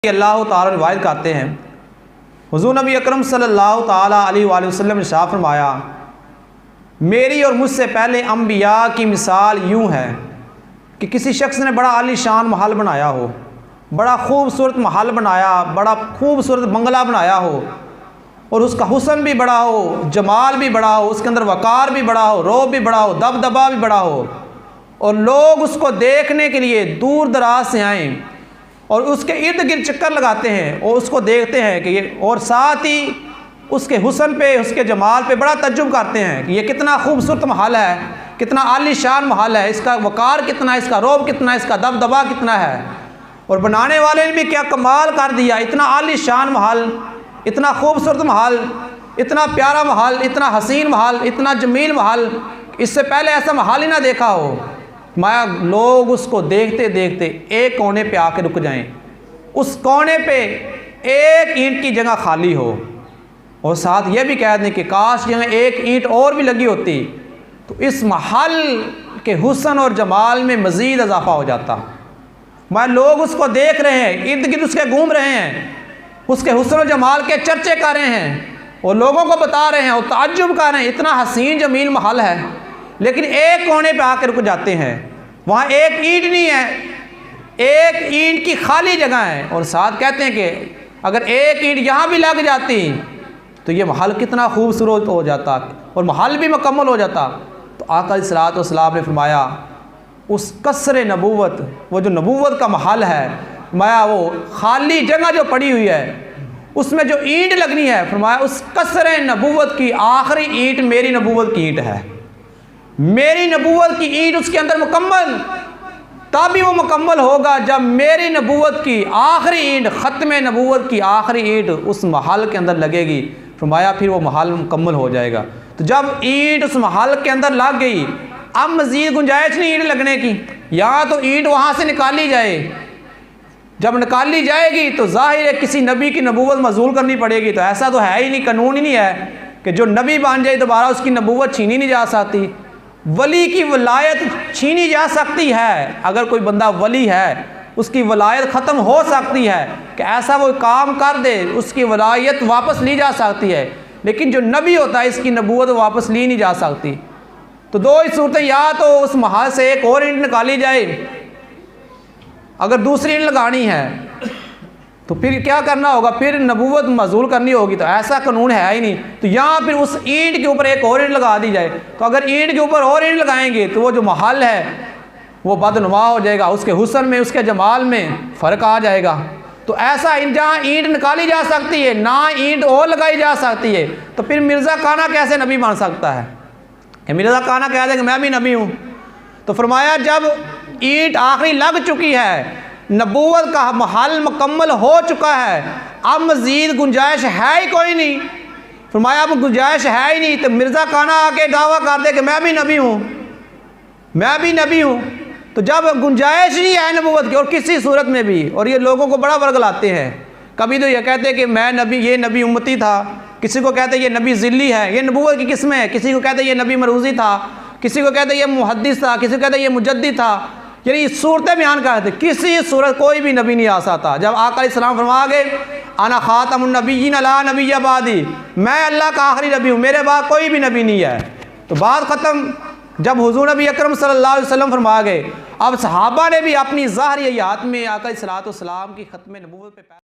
اللہ تعالیٰ روایت کرتے ہیں، حضور نبی اکرم صلی اللہ تعالیٰ علیہ وآلہ وسلم نے ارشاد فرمایا، میری اور مجھ سے پہلے انبیاء کی مثال یوں ہے کہ کسی شخص نے بڑا عالی شان محل بنایا ہو، بڑا خوبصورت محل بنایا، بڑا خوبصورت بنگلہ بنایا ہو، اور اس کا حسن بھی بڑا ہو، جمال بھی بڑا ہو، اس کے اندر وقار بھی بڑا ہو، روب بھی بڑا ہو، دبدبا بھی بڑا ہو، اور لوگ اس کو دیکھنے کے لیے دور دراز سے آئیں اور اس کے ارد گرد چکر لگاتے ہیں اور اس کو دیکھتے ہیں کہ یہ، اور ساتھ ہی اس کے حسن پہ، اس کے جمال پہ بڑا تعجب کرتے ہیں کہ یہ کتنا خوبصورت محل ہے، کتنا عالی شان محل ہے، اس کا وقار کتنا ہے، اس کا روب کتنا ہے، اس کا دبدبا کتنا ہے، اور بنانے والے نے بھی کیا کمال کر دیا، اتنا عالی شان محل، اتنا خوبصورت محل، اتنا پیارا محل، اتنا حسین محل، اتنا جمیل محل، اس سے پہلے ایسا محل ہی نہ دیکھا ہو۔ مایا لوگ اس کو دیکھتے دیکھتے ایک کونے پہ آ کے رک جائیں، اس کونے پہ ایک اینٹ کی جگہ خالی ہو، اور ساتھ یہ بھی کہہ دیں کہ کاش یہاں ایک اینٹ اور بھی لگی ہوتی تو اس محل کے حسن اور جمال میں مزید اضافہ ہو جاتا۔ مایا لوگ اس کو دیکھ رہے ہیں، ارد گرد اس کے گھوم رہے ہیں، اس کے حسن و جمال کے چرچے کر رہے ہیں، اور لوگوں کو بتا رہے ہیں اور تعجب کر رہے ہیں، اتنا حسین جمیل محل ہے، لیکن ایک کونے پہ آ کے رک جاتے ہیں، وہاں ایک اینٹ نہیں ہے، ایک اینٹ کی خالی جگہ ہے، اور ساتھ کہتے ہیں کہ اگر ایک اینٹ یہاں بھی لگ جاتی تو یہ محل کتنا خوبصورت ہو جاتا اور محل بھی مکمل ہو جاتا۔ تو آقا علیہ الصلوۃ والسلام نے فرمایا اس قصر نبوت، وہ جو نبوت کا محل ہے، فرمایا وہ خالی جگہ جو پڑی ہوئی ہے اس میں جو اینٹ لگنی ہے، فرمایا اس قصر نبوت کی آخری اینٹ میری نبوت کی اینٹ ہے، میری نبوت کی اینٹ اس کے اندر مکمل، تبھی وہ مکمل ہوگا جب میری نبوت کی آخری اینٹ، ختم نبوت کی آخری اینٹ اس محل کے اندر لگے گی، فرمایا پھر وہ محل مکمل ہو جائے گا۔ تو جب اینٹ اس محل کے اندر لگ گئی، اب مزید گنجائش نہیں اینٹ لگنے کی، یا تو اینٹ وہاں سے نکالی جائے، جب نکالی جائے گی تو ظاہر ہے کسی نبی کی نبوت معزول کرنی پڑے گی، تو ایسا تو ہے ہی نہیں، قانون ہی نہیں ہے کہ جو نبی بن جائے دوبارہ اس کی نبوت چھینی نہیں جا سکتی۔ ولی کی ولایت چھینی جا سکتی ہے، اگر کوئی بندہ ولی ہے اس کی ولایت ختم ہو سکتی ہے کہ ایسا وہ کام کر دے، اس کی ولایت واپس لی جا سکتی ہے، لیکن جو نبی ہوتا ہے اس کی نبوت واپس لی نہیں جا سکتی۔ تو دو ہی صورتیں، یا تو اس محل سے ایک اور اینٹ نکالی جائے، اگر دوسری اینٹ لگانی ہے تو پھر کیا کرنا ہوگا، پھر نبوت معزول کرنی ہوگی، تو ایسا قانون ہے ہی نہیں، تو یہاں پھر اس اینٹ کے اوپر ایک اور اینٹ لگا دی جائے، تو اگر اینٹ کے اوپر اور اینٹ لگائیں گے تو وہ جو محل ہے وہ بدنما ہو جائے گا، اس کے حسن میں، اس کے جمال میں فرق آ جائے گا۔ تو ایسا جہاں اینٹ نکالی جا سکتی ہے نہ اینٹ اور لگائی جا سکتی ہے، تو پھر مرزا کانا کیسے نبی بن سکتا ہے کہ مرزا کانا کہہ دے کہ میں بھی نبی ہوں؟ تو فرمایا جب اینٹ آخری لگ چکی ہے، نبوت کا محل مکمل ہو چکا ہے، اب مزید گنجائش ہے ہی کوئی نہیں، فرمایا اب گنجائش ہے ہی نہیں، تو مرزا کانا آ کے دعویٰ کر دے کہ میں بھی نبی ہوں، میں بھی نبی ہوں، تو جب گنجائش نہیں ہے نبوت کی اور کسی صورت میں بھی، اور یہ لوگوں کو بڑا ورگلاتے ہیں، کبھی تو یہ کہتے ہیں کہ میں نبی، یہ نبی امتی تھا، کسی کو کہتے ہیں یہ نبی ذلی ہے، یہ نبوت کی قسمیں ہیں، کسی کو کہتے ہیں یہ نبی مروزی تھا، کسی کو کہتے ہیں یہ محدث تھا، کسی کو کہتے ہیں یہ مجدد تھا، یعنی صورتیں بیان کرتے، کسی صورت کوئی بھی نبی نہیں آ سکتا۔ جب آقا علیہ السلام فرما گئے انا خاتم النبیین لا نبی بعدی، میں اللہ کا آخری نبی ہوں، میرے بعد کوئی بھی نبی نہیں ہے، تو بات ختم۔ جب حضور نبی اکرم صلی اللہ علیہ وسلم فرما گئے، اب صحابہ نے بھی اپنی ظاہری حیات میں آقا علیہ السلام کی ختم نبوت پہ